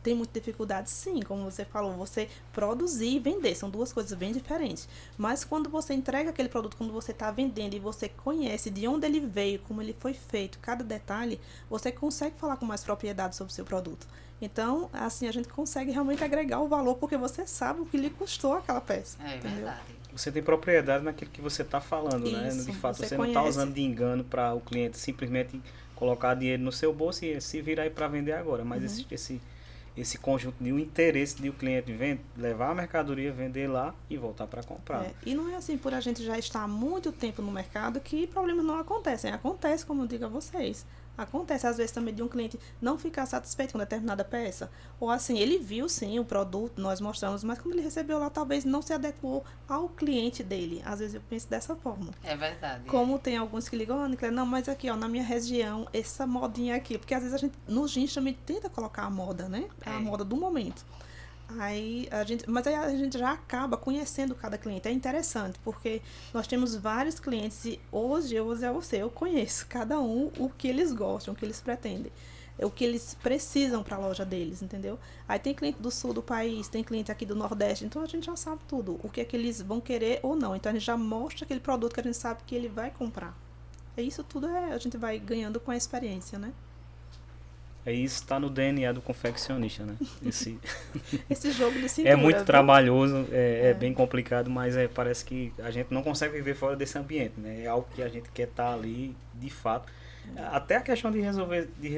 tem muita dificuldade, sim, como você falou, você produzir e vender, são duas coisas bem diferentes. Mas quando você entrega aquele produto, quando você está vendendo e você conhece de onde ele veio, como ele foi feito, cada detalhe, você consegue falar com mais propriedade sobre o seu produto. Então, assim, a gente consegue realmente agregar o valor, porque você sabe o que lhe custou aquela peça. É entendeu? verdade. Você tem propriedade naquilo que você está falando, Isso, né? De fato, você não conhece. está usando de engano para o cliente simplesmente colocar dinheiro no seu bolso e se virar aí para vender agora. Mas esse conjunto de um interesse de o cliente levar a mercadoria, vender lá e voltar para comprar. E não é assim, por a gente já estar há muito tempo no mercado, que problemas não acontecem. Acontece, como eu digo a vocês. Acontece, às vezes, também de um cliente não ficar satisfeito com determinada peça. Ou assim, ele viu sim o produto, nós mostramos, mas quando ele recebeu lá, talvez não se adequou ao cliente dele. Às vezes eu penso dessa forma. É verdade. Como tem alguns que ligam, Nicole, não, mas aqui, ó, na minha região, essa modinha aqui. Porque às vezes a gente, nos jeans também tenta colocar a moda, né? A moda do momento. Mas aí a gente já acaba conhecendo cada cliente. É interessante, porque nós temos vários clientes e hoje eu conheço cada um o que eles gostam, o que eles pretendem. o que eles precisam para a loja deles, entendeu? Aí tem cliente do sul do país, tem cliente aqui do Nordeste, então a gente já sabe tudo, o que é que eles vão querer ou não. Então a gente já mostra aquele produto que a gente sabe que ele vai comprar. E isso tudo a gente vai ganhando com a experiência, né? Isso está no DNA do confeccionista, né? Esse jogo de cintura, é muito viu? trabalhoso, é bem complicado, mas parece que a gente não consegue viver fora desse ambiente, né? É algo que a gente quer estar ali, de fato. Até a questão de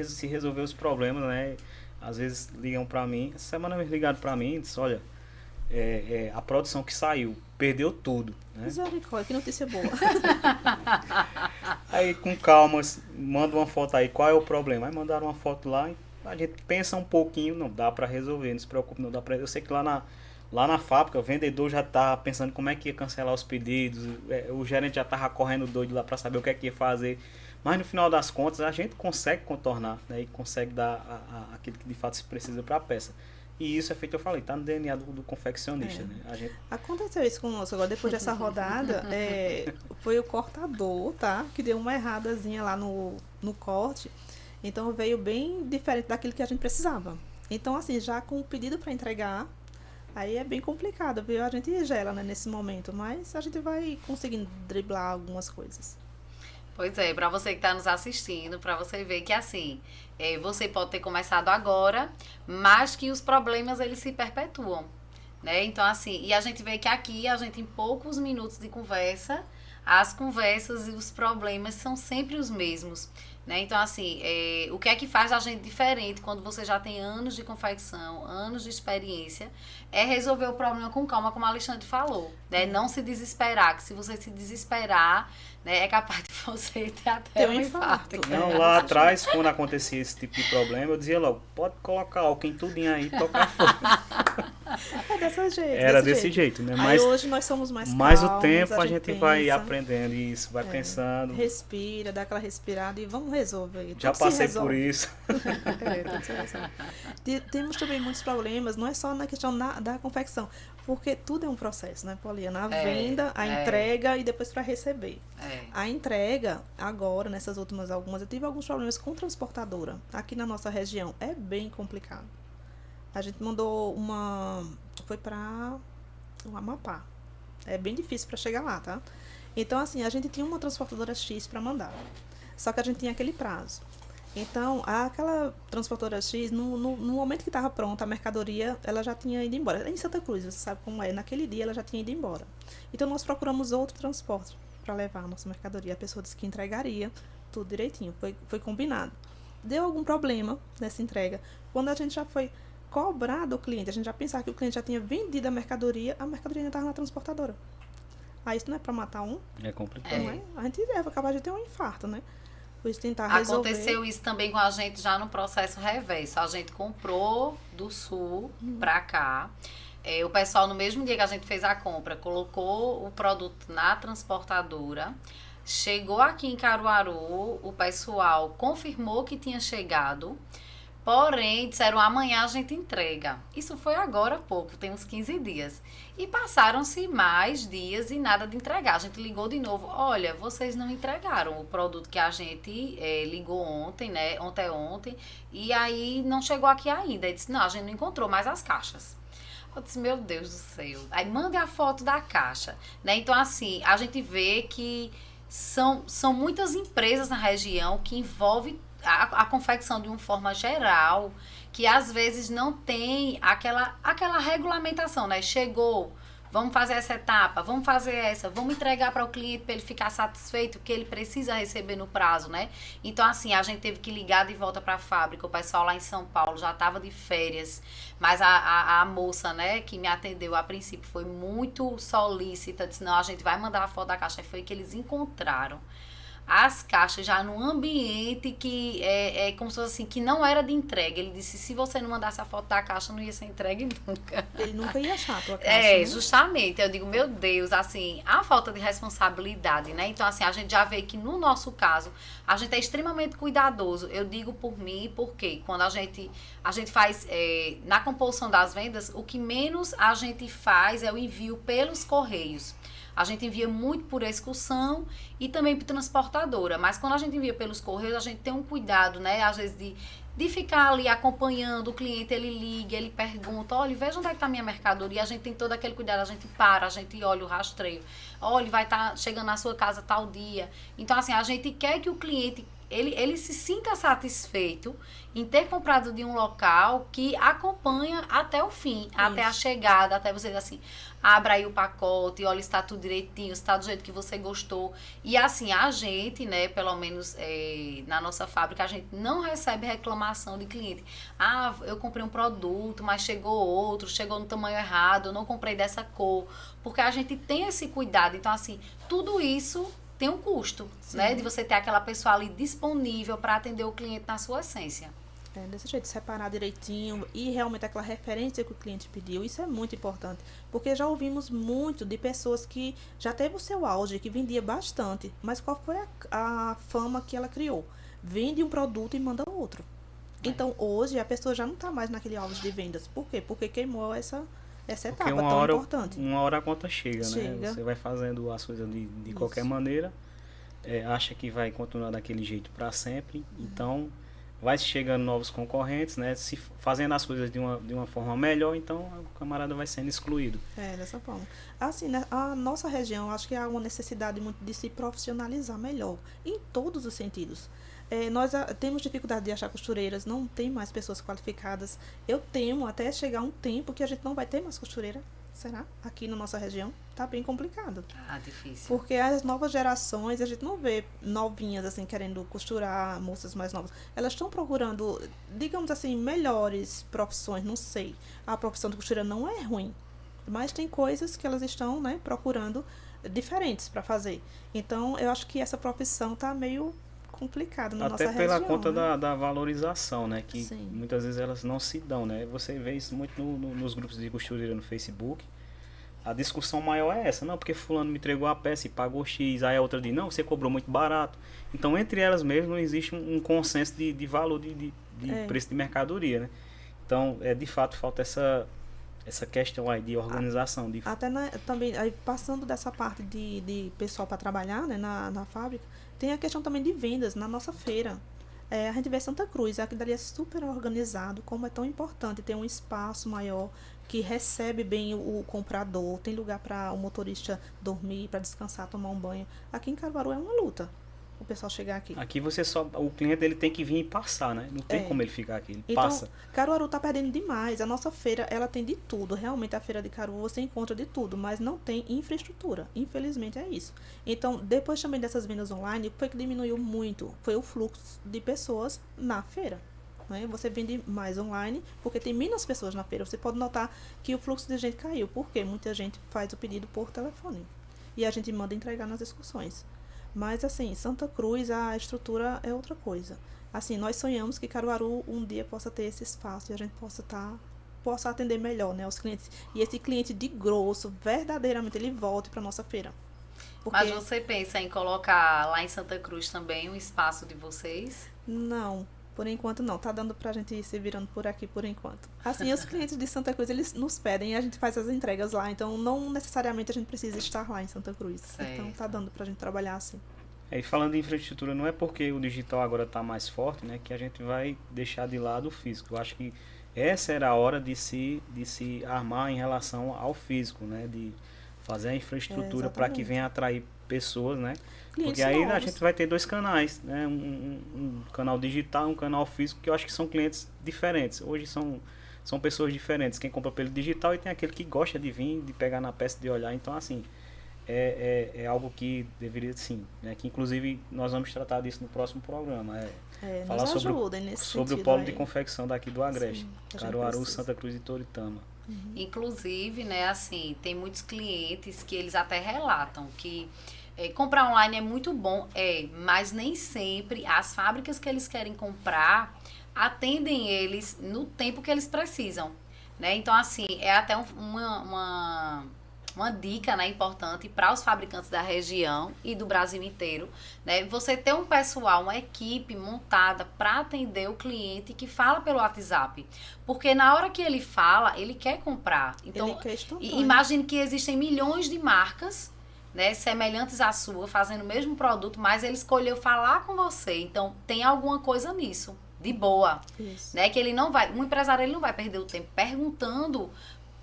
se resolver os problemas, né? Às vezes ligam para mim, essa semana me ligaram para mim e disse, olha, a produção que saiu, perdeu tudo, né? Misericórdia, que notícia boa. Aí com calma, manda uma foto aí, qual é o problema? Aí mandaram uma foto lá, a gente pensa um pouquinho, não dá para resolver, não se preocupe, não dá para. Eu sei que lá na fábrica, o vendedor já tá pensando como é que ia cancelar os pedidos, o gerente já tava correndo doido lá para saber o que é que ia fazer, mas no final das contas a gente consegue contornar, né, e consegue dar aquilo que de fato se precisa para a peça. E isso é feito, eu falei, tá no DNA do confeccionista, né? A gente... Aconteceu isso conosco. Agora, depois dessa rodada, foi o cortador, tá? Que deu uma erradazinha lá no corte. Então, veio bem diferente daquilo que a gente precisava. Então, assim, já com o pedido para entregar, aí é bem complicado, viu? A gente gela, né, nesse momento, mas a gente vai conseguindo driblar algumas coisas. Pois é, para você que está nos assistindo, para você ver que assim, você pode ter começado agora, mas que os problemas eles se perpetuam, né? Então assim, e a gente vê que aqui a gente em poucos minutos de conversa, as conversas e os problemas são sempre os mesmos, né? Então assim, o que é que faz a gente diferente quando você já tem anos de confecção, anos de experiência, é resolver o problema com calma, como a Alexandre falou, né? Não se desesperar, que se você se desesperar, né, é capaz de você ter até um infarto. Não, lá atrás, quando acontecia esse tipo de problema, eu dizia logo, pode colocar álcool em tudinho aí, tocar fogo. É desse jeito. Era desse jeito, né? Mas aí hoje nós somos mais calmos. Mas o tempo a gente vai aprendendo isso, vai pensando. Respira, dá aquela respirada e vamos resolver. Já passei por isso. Temos também muitos problemas, não é só na questão da confecção, porque tudo é um processo, né, Poliana? A venda, a entrega e depois para receber. A entrega, agora, nessas últimas algumas, eu tive alguns problemas com transportadora. Aqui na nossa região é bem complicado. A gente mandou foi para o Amapá. É bem difícil para chegar lá, tá? Então, assim, a gente tinha uma transportadora X para mandar. Só que a gente tinha aquele prazo. Então, aquela transportadora X, no momento que estava pronta, a mercadoria, ela já tinha ido embora. Em Santa Cruz, você sabe como é. Naquele dia, ela já tinha ido embora. Então, nós procuramos outro transporte para levar a nossa mercadoria. A pessoa disse que entregaria tudo direitinho. Foi combinado. Deu algum problema nessa entrega. Quando a gente já foi cobrar do cliente, a gente já pensava que o cliente já tinha vendido a mercadoria ainda estava na transportadora. Aí isso não é para matar um? É complicado. Não é? A gente é capaz de ter um infarto, né? Por isso tentar resolver. Aconteceu isso também com a gente já no processo reverso. A gente comprou do sul para cá. O pessoal, no mesmo dia que a gente fez a compra, colocou o produto na transportadora. Chegou aqui em Caruaru, o pessoal confirmou que tinha chegado. Porém, disseram, amanhã a gente entrega. Isso foi agora há pouco, tem uns 15 dias. E passaram-se mais dias e nada de entregar. A gente ligou de novo, olha, vocês não entregaram o produto que a gente ligou ontem, né? Ontem, e aí não chegou aqui ainda. Ele disse, não, a gente não encontrou mais as caixas. Eu disse, meu Deus do céu. Aí mande a foto da caixa, né? Então, assim, a gente vê que são muitas empresas na região que envolvem a confecção de uma forma geral, que às vezes não tem aquela regulamentação, né? Chegou, vamos fazer essa etapa, vamos fazer essa, vamos entregar para o cliente para ele ficar satisfeito, que ele precisa receber no prazo, né? Então, assim, a gente teve que ligar de volta para a fábrica, o pessoal lá em São Paulo já estava de férias, mas a moça, né, que me atendeu a princípio foi muito solícita, disse, não, a gente vai mandar a foto da caixa, e foi que eles encontraram as caixas já num ambiente que é como se fosse assim, que não era de entrega. Ele disse, se você não mandasse a foto da caixa, não ia ser entregue nunca. Ele nunca ia achar a tua caixa, né? Justamente. Eu digo, meu Deus, assim, a falta de responsabilidade, né? Então, assim, a gente já vê que no nosso caso, a gente é extremamente cuidadoso. Eu digo por mim, porque quando a gente faz, na composição das vendas, o que menos a gente faz é o envio pelos correios. A gente envia muito por excursão e também por transportadora. Mas quando a gente envia pelos correios, a gente tem um cuidado, né? Às vezes de ficar ali acompanhando o cliente, ele liga, ele pergunta, olha, veja onde é que está a minha mercadoria, a gente tem todo aquele cuidado, a gente para, a gente olha o rastreio, olha, vai estar chegando na sua casa tal dia. Então, assim, a gente quer que o cliente, ele se sinta satisfeito em ter comprado de um local que acompanha até o fim, até a chegada, até você dizer assim, abra aí o pacote, olha, está tudo direitinho, está do jeito que você gostou. E assim, a gente, né, pelo menos na nossa fábrica, a gente não recebe reclamação de cliente. Ah, eu comprei um produto, mas chegou outro, chegou no tamanho errado, eu não comprei dessa cor. Porque a gente tem esse cuidado. Então, assim, tudo isso tem um custo, né? De você ter aquela pessoa ali disponível para atender o cliente na sua essência. Desse jeito, separar direitinho e realmente aquela referência que o cliente pediu, isso é muito importante, porque já ouvimos muito de pessoas que já teve o seu auge, que vendia bastante, mas qual foi a fama que ela criou? Vende um produto e manda outro. Então, hoje, a pessoa já não está mais naquele auge de vendas. Por quê? Porque queimou essa etapa tão importante. Uma hora a conta chega, né? Chega. Você vai fazendo as coisas de qualquer maneira, acha que vai continuar daquele jeito para sempre, então vai chegando novos concorrentes, né? Se fazendo as coisas de uma forma melhor, então o camarada vai sendo excluído. Dessa forma. Assim, né, a nossa região, acho que há uma necessidade muito de se profissionalizar melhor, em todos os sentidos. Nós temos dificuldade de achar costureiras, não tem mais pessoas qualificadas. Eu temo até chegar um tempo que a gente não vai ter mais costureira. Será? Aqui na nossa região tá bem complicado. Difícil. Porque as novas gerações, a gente não vê novinhas assim querendo costurar, moças mais novas. Elas estão procurando, digamos assim, melhores profissões, não sei. A profissão de costureira não é ruim, mas tem coisas que elas estão, né, procurando diferentes para fazer. Então, eu acho que essa profissão tá meio complicada na nossa região. Até pela conta, né, da valorização, né? Que Sim. muitas vezes elas não se dão, né? Você vê isso muito nos grupos de costureira no Facebook. A discussão maior é essa, não, porque fulano me entregou a peça e pagou X, aí a outra diz, não, você cobrou muito barato. Então, entre elas mesmo, não existe um consenso de valor de preço de mercadoria, né? Então, de fato, falta essa questão aí de organização. Até também, aí, passando dessa parte de pessoal para trabalhar, né, na fábrica, tem a questão também de vendas na nossa feira. A gente vê Santa Cruz, aqui dali é super organizado, como é tão importante ter um espaço maior que recebe bem o comprador, tem lugar para o motorista dormir, para descansar, tomar um banho. Aqui em Caruaru é uma luta o pessoal chegar aqui. Aqui o cliente ele tem que vir e passar, né? Não tem como ele ficar aqui, ele então, passa. Caruaru tá perdendo demais. A nossa feira, ela tem de tudo. Realmente a feira de Caruaru você encontra de tudo, mas não tem infraestrutura. Infelizmente é isso. Então, depois também dessas vendas online, o que foi que diminuiu muito? Foi o fluxo de pessoas na feira. Né? Você vende mais online, porque tem menos pessoas na feira. Você pode notar que o fluxo de gente caiu, porque muita gente faz o pedido por telefone. E a gente manda entregar nas excursões. Mas, assim, Santa Cruz, a estrutura é outra coisa. Assim, nós sonhamos que Caruaru um dia possa ter esse espaço e a gente possa atender melhor, né, os clientes. E esse cliente de grosso, verdadeiramente, ele volte para nossa feira. Porque... Mas você pensa em colocar lá em Santa Cruz também um espaço de vocês? Não. Por enquanto não, tá dando pra gente ir se virando por aqui por enquanto. Assim, os clientes de Santa Cruz, eles nos pedem e a gente faz as entregas lá, então não necessariamente a gente precisa estar lá em Santa Cruz. Certo. Então tá dando pra gente trabalhar assim. E falando de infraestrutura, não é porque o digital agora tá mais forte, né, que a gente vai deixar de lado o físico. Eu acho que essa era a hora de se armar em relação ao físico, né, de fazer a infraestrutura para que venha atrair pessoas, né? Porque aí a gente vai ter dois canais, né? Um canal digital e um canal físico, que eu acho que são clientes diferentes. Hoje são pessoas diferentes. Quem compra pelo digital e tem aquele que gosta de vir, de pegar na peça, de olhar. Então, assim, é algo que deveria, sim, né? Que inclusive nós vamos tratar disso no próximo programa. Falar sobre o polo de confecção daqui do Agreste. Caruaru, Santa Cruz e Toritama. Uhum. Inclusive, né, assim, tem muitos clientes que eles até relatam que comprar online é muito bom, mas nem sempre as fábricas que eles querem comprar atendem eles no tempo que eles precisam, né? Então, assim, é até uma dica, né, importante para os fabricantes da região e do Brasil inteiro, né? Você ter um pessoal, uma equipe montada para atender o cliente que fala pelo WhatsApp. Porque na hora que ele fala, ele quer comprar. Então, imagine que existem milhões de marcas, né, semelhantes à sua, fazendo o mesmo produto, mas ele escolheu falar com você. Então, tem alguma coisa nisso, de boa. Isso. Né? Que ele não vai, um empresário ele não vai perder o tempo perguntando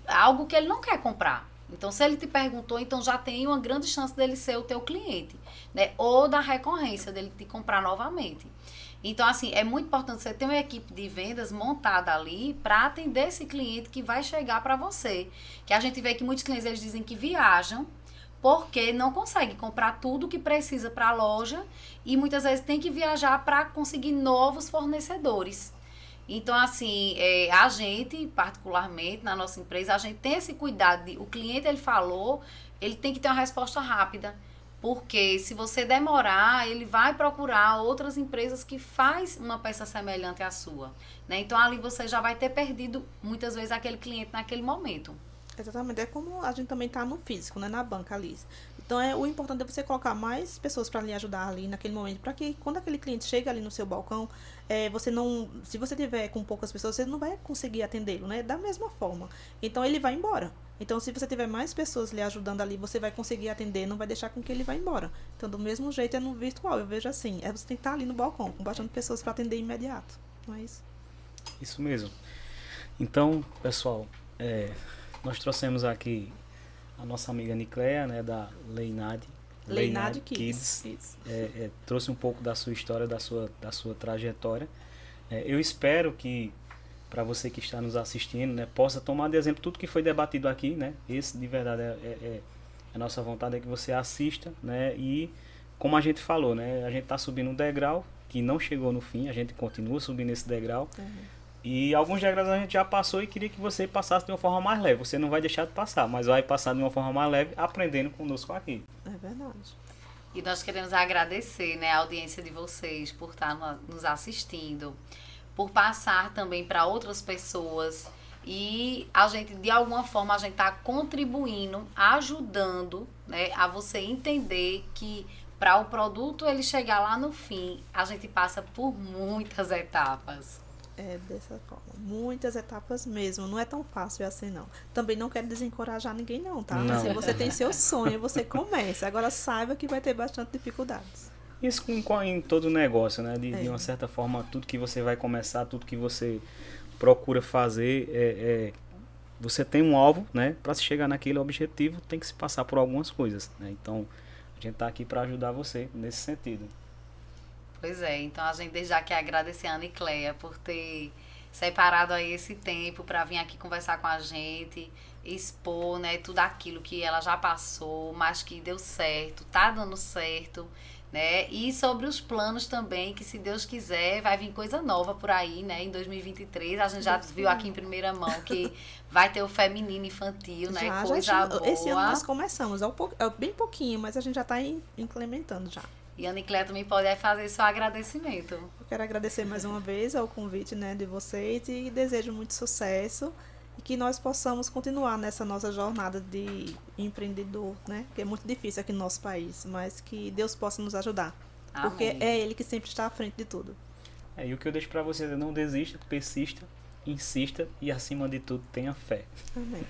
algo que ele não quer comprar. Então, se ele te perguntou, então já tem uma grande chance dele ser o teu cliente, né? Ou da recorrência dele te comprar novamente. Então, assim, é muito importante você ter uma equipe de vendas montada ali para atender esse cliente que vai chegar para você. Que a gente vê que muitos clientes eles dizem que viajam porque não conseguem comprar tudo que precisa para a loja e muitas vezes tem que viajar para conseguir novos fornecedores. Então, assim, a gente, particularmente na nossa empresa, a gente tem esse cuidado de o cliente, ele falou, ele tem que ter uma resposta rápida. Porque se você demorar, ele vai procurar outras empresas que faz uma peça semelhante à sua. Né? Então, ali você já vai ter perdido, muitas vezes, aquele cliente naquele momento. Exatamente, é como a gente também tá no físico, né, na banca ali. Então, o importante é você colocar mais pessoas para lhe ajudar ali naquele momento, para que quando aquele cliente chega ali no seu balcão, você não, se você tiver com poucas pessoas, você não vai conseguir atendê-lo, né, da mesma forma. Então, ele vai embora. Então, se você tiver mais pessoas lhe ajudando ali, você vai conseguir atender, não vai deixar com que ele vá embora. Então, do mesmo jeito é no virtual, eu vejo assim, você tem que estar ali no balcão, com bastante pessoas para atender imediato, não é isso? Isso mesmo. Então, pessoal, nós trouxemos aqui a nossa amiga Nicléa, né, da Leinad Kids. Isso. Trouxe um pouco da sua história, da sua trajetória. Eu espero que, para você que está nos assistindo, né, possa tomar de exemplo tudo que foi debatido aqui, né? Esse, de verdade, a nossa vontade é que você assista, né? E, como a gente falou, né, a gente está subindo um degrau que não chegou no fim, a gente continua subindo esse degrau. E alguns degraus a gente já passou e queria que você passasse de uma forma mais leve. Você não vai deixar de passar, mas vai passar de uma forma mais leve aprendendo conosco aqui. É verdade. E nós queremos agradecer, né, a audiência de vocês por estar nos assistindo, por passar também para outras pessoas. E a gente, de alguma forma, a gente está contribuindo, ajudando, né, a você entender que para o produto ele chegar lá no fim, a gente passa por muitas etapas. É dessa forma. Muitas etapas mesmo. Não é tão fácil assim, não. Também não quero desencorajar ninguém, não, tá? Não. Se você tem seu sonho, você comece. Agora saiba que vai ter bastante dificuldades. Isso em todo negócio, né? De uma certa forma, tudo que você vai começar, tudo que você procura fazer, você tem um alvo, né? Para se chegar naquele objetivo, tem que se passar por algumas coisas, né? Então, a gente está aqui para ajudar você nesse sentido. Pois é, então a gente desde já quer agradecer a Nicléa por ter separado aí esse tempo para vir aqui conversar com a gente, expor, né, tudo aquilo que ela já passou, mas que deu certo, tá dando certo, né? E sobre os planos também, que se Deus quiser, vai vir coisa nova por aí, né? Em 2023, a gente já viu aqui em primeira mão que vai ter o feminino infantil, né? Coisa boa. Esse ano nós começamos, bem pouquinho, mas a gente já está implementando já. E a Nicléa também pode fazer seu agradecimento. Eu quero agradecer mais uma vez ao convite, né, de vocês e desejo muito sucesso e que nós possamos continuar nessa nossa jornada de empreendedor, né, que é muito difícil aqui no nosso país, mas que Deus possa nos ajudar, Amém. porque é Ele que sempre está à frente de tudo. E o que eu deixo para vocês é não desista, persista, insista e, acima de tudo, tenha fé. Amém.